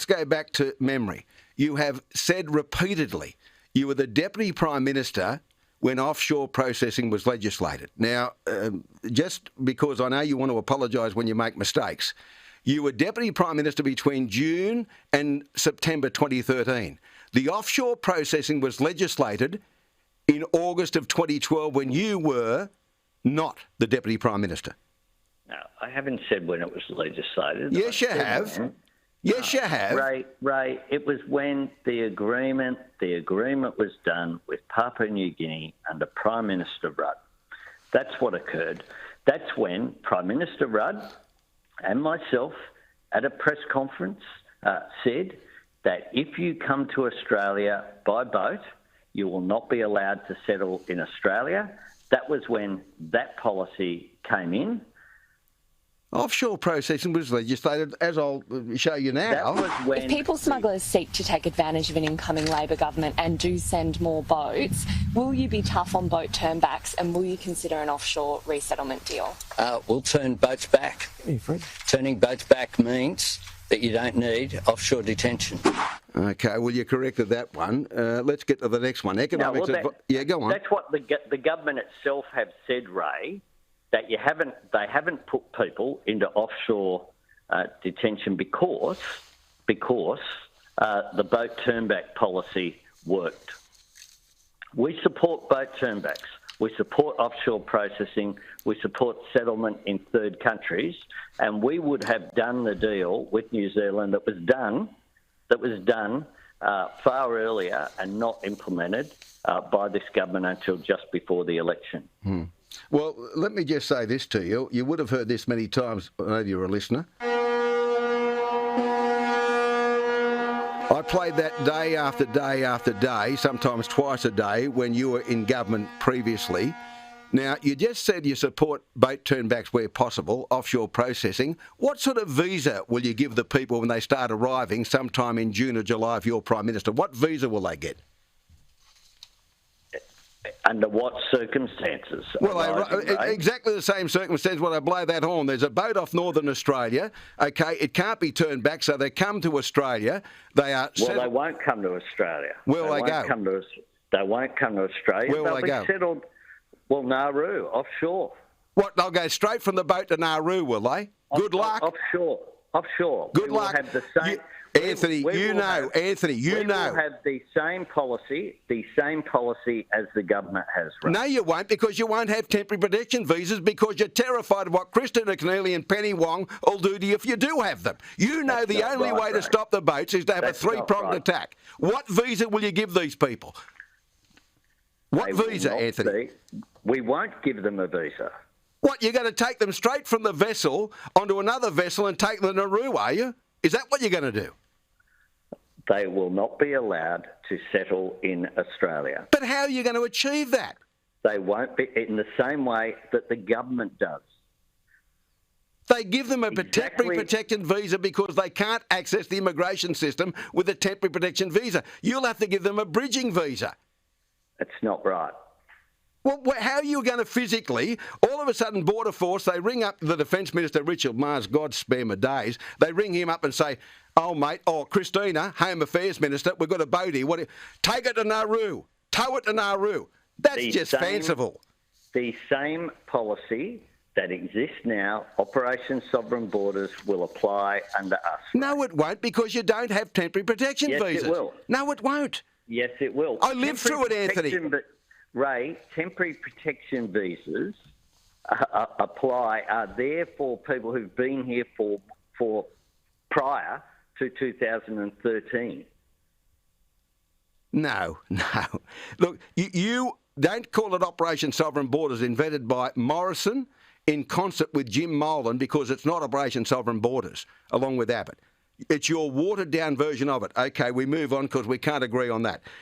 let's go back to memory. You have said repeatedly you were the Deputy Prime Minister when offshore processing was legislated. Now, just because I know you want to apologise when you make mistakes, you were Deputy Prime Minister between June and September 2013. The offshore processing was legislated in August of 2012 when you were not the Deputy Prime Minister. No, I haven't said when it was legislated. Yes, you have. Yes, you have. Ray, it was when the agreement was done with Papua New Guinea under Prime Minister Rudd. That's what occurred. That's when Prime Minister Rudd and myself at a press conference said that if you come to Australia by boat, you will not be allowed to settle in Australia. That was when that policy came in. Offshore processing was legislated, as I'll show you now. If people smugglers seek to take advantage of an incoming Labor government and do send more boats, will you be tough on boat turnbacks and will you consider an offshore resettlement deal? We'll turn boats back. Turning boats back means that you don't need offshore detention. Okay, well, you corrected that one. Let's get to the next one. Economics. Yeah, go on. That's what the government itself have said, Ray. That they haven't put people into offshore detention because the boat turnback policy worked. We support boat turnbacks. We support offshore processing. We support settlement in third countries, and we would have done the deal with New Zealand that was done far earlier and not implemented by this government until just before the election. Well, let me just say this to you. You would have heard this many times. I know you're a listener. I played that day after day after day, sometimes twice a day, when you were in government previously. Now, you just said you support boat turnbacks where possible, offshore processing. What sort of visa will you give the people when they start arriving sometime in June or July if you're Prime Minister? What visa will they get? Under what circumstances? Well, exactly the same circumstance when I blow that horn. There's a boat off Northern Australia. Okay, it can't be turned back, so they come to Australia. They are. Well, they won't come to Australia. Where will they go? They won't come to Australia. Where will they go? Settled. Well, Nauru, offshore. What? They'll go straight from the boat to Nauru, will they? Good luck. Offshore. Good luck. Have the same. Anthony, you know. We will have the same policy as the government has. Right? No, you won't, because you won't have temporary protection visas because you're terrified of what Christina Keneally and Penny Wong will do to you if you do have them. You know the only way to stop the boats is to have a three-pronged attack. What visa will you give these people? What visa, Anthony? We won't give them a visa. What, you're going to take them straight from the vessel onto another vessel and take them to Nauru, are you? Is that what you're going to do? They will not be allowed to settle in Australia. But how are you going to achieve that? They won't be in the same way that the government does. They give them a temporary protection visa because they can't access the immigration system with a temporary protection visa. You'll have to give them a bridging visa. It's not right. Well, how are you going to physically, all of a sudden, Border Force, they ring up the Defence Minister, Richard Marrs, God spare my days, they ring him up and say, oh, mate, Christina, Home Affairs Minister, we've got a boat here. Take it to Nauru. Tow it to Nauru. That's just fanciful. The same policy that exists now, Operation Sovereign Borders, will apply under us. No, it won't, because you don't have temporary protection visas. Yes, it will. No, it won't. Yes, it will. I lived through it, Anthony. Ray, temporary protection visas are there for people who've been here for prior to 2013. No. Look, you don't call it Operation Sovereign Borders, invented by Morrison in concert with Jim Molan, because it's not Operation Sovereign Borders, along with Abbott. It's your watered-down version of it. Okay, we move on because we can't agree on that.